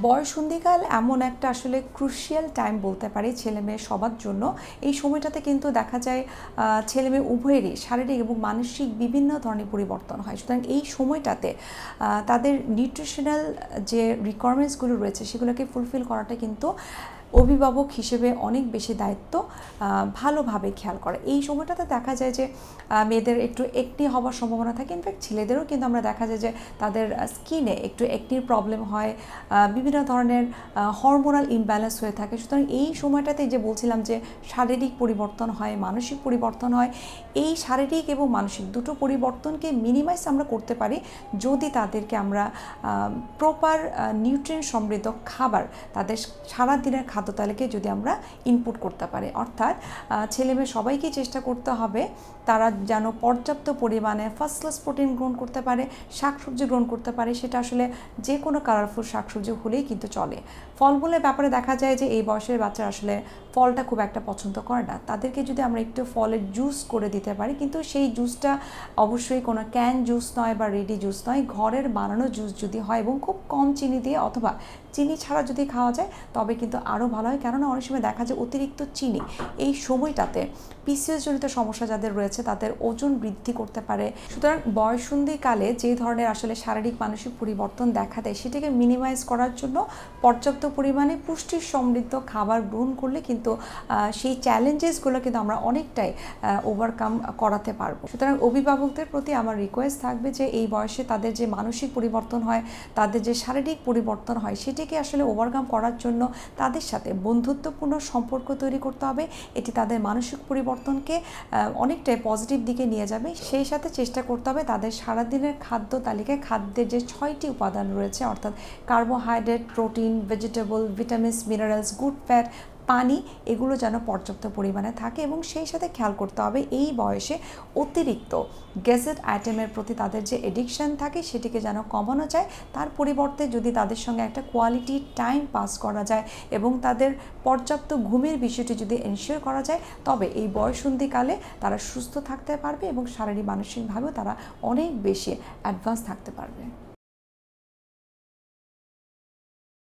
বয়ঃসন্ধিকাল এমন একটা আসলে ক্রুশিয়াল টাইম বলতে পারি ছেলে মেয়ে সবার জন্য। এই সময়টাতে কিন্তু দেখা যায় ছেলে মেয়ে উভয়েরই শারীরিক এবং মানসিক বিভিন্ন ধরনের পরিবর্তন হয়। সুতরাং এই সময়টাতে তাদের নিউট্রিশনাল যে রিকোয়ারমেন্টসগুলো রয়েছে সেগুলোকে ফুলফিল করাটা কিন্তু অভিভাবক হিসেবে অনেক বেশি দায়িত্ব ভালোভাবে খেয়াল করে। এই সময়টাতে দেখা যায় যে মেয়েদের একটু একনি হওয়ার সম্ভাবনা থাকে, ইনফ্যাক্ট ছেলেদেরও কিন্তু আমরা দেখা যায় যে তাদের স্কিনে একটু একনির প্রবলেম হয়, বিভিন্ন ধরনের হরমোনাল ইমব্যালেন্স হয়ে থাকে। সুতরাং এই সময়টাতে যে বলছিলাম যে শারীরিক পরিবর্তন হয়, মানসিক পরিবর্তন হয়, এই শারীরিক এবং মানসিক দুটো পরিবর্তনকে মিনিমাইজ আমরা করতে পারি যদি তাদেরকে আমরা প্রপার নিউট্রিয়েন্ট সমৃদ্ধ খাবার তাদের সারাদিনের খাদ্য তালিকায় যদি আমরা ইনপুট করতে পারি। অর্থাৎ ছেলে মেয়ে সবাইকেই চেষ্টা করতে হবে তারা যেন পর্যাপ্ত পরিমাণে ফার্স্ট ক্লাস প্রোটিন গ্রহণ করতে পারে, শাকসবজি গ্রহণ করতে পারে। সেটা আসলে যে কোনো কালারফুল শাকসবজি হলেই কিন্তু চলে। ফলমূলের ব্যাপারে দেখা যায় যে এই বয়সের বাচ্চারা আসলে ফলটা খুব একটা পছন্দ করে না। তাদেরকে যদি আমরা একটু ফলের জুস করে দিতে পারি, কিন্তু সেই জুসটা অবশ্যই কোনো ক্যান জুস নয় বা রেডি জুস নয়, ঘরের বানানো জুস যদি হয় এবং খুব কম চিনি দিয়ে অথবা চিনি ছাড়া যদি খাওয়া যায় তবে কিন্তু আরও ভালো হয়। কেননা অনেক সময় দেখা যায় অতিরিক্ত চিনি এই সময়টাতে পিসিওএস জনিত সমস্যা যাদের রয়েছে তাদের ওজন বৃদ্ধি করতে পারে। সুতরাং বয়ঃসন্ধিকালে যে ধরনের আসলে শারীরিক মানসিক পরিবর্তন দেখা দেয় সেটাকে মিনিমাইজ করার জন্য পর্যাপ্ত পরিমাণে পুষ্টি সমৃদ্ধ খাবার গ্রহণ করলে কিন্তু সেই চ্যালেঞ্জেসগুলো কিন্তু আমরা অনেকটাই ওভারকাম করাতে পারবো। সুতরাং অভিভাবকদের প্রতি আমার রিকোয়েস্ট থাকবে যে এই বয়সে তাদের যে মানসিক পরিবর্তন হয়, তাদের যে শারীরিক পরিবর্তন হয় সেটিকে আসলে ওভারকাম করার জন্য তাদের সাথে বন্ধুত্বপূর্ণ সম্পর্ক তৈরি করতে হবে। এটি তাদের মানসিক পরিবর্তনকে অনেকটাই পজিটিভ দিকে নিয়ে যাবে। সেই সাথে চেষ্টা করতে হবে তাদের সারাদিনের খাদ্য তালিকায় খাদ্যের যে 6টি উপাদান রয়েছে অর্থাৎ carbohydrate, protein, vegetable, vitamins, minerals, good fat, পানি, এগুলো যেন পর্যাপ্ত পরিমাণে থাকে। এবং সেই সাথে খেয়াল করতে হবে এই বয়সে অতিরিক্ত গ্যাজেট আইটেমের প্রতি তাদের যে এডিকশান থাকে সেটিকে যেন কমানো যায়। তার পরিবর্তে যদি তাদের সঙ্গে একটা কোয়ালিটি টাইম পাস করা যায় এবং তাদের পর্যাপ্ত ঘুমের বিষয়টি যদি এনশিওর করা যায় তবে এই বয়ঃসন্ধিকালে তারা সুস্থ থাকতে পারবে এবং শারীরিক মানসিকভাবেও তারা অনেক বেশি অ্যাডভান্স থাকতে পারবে।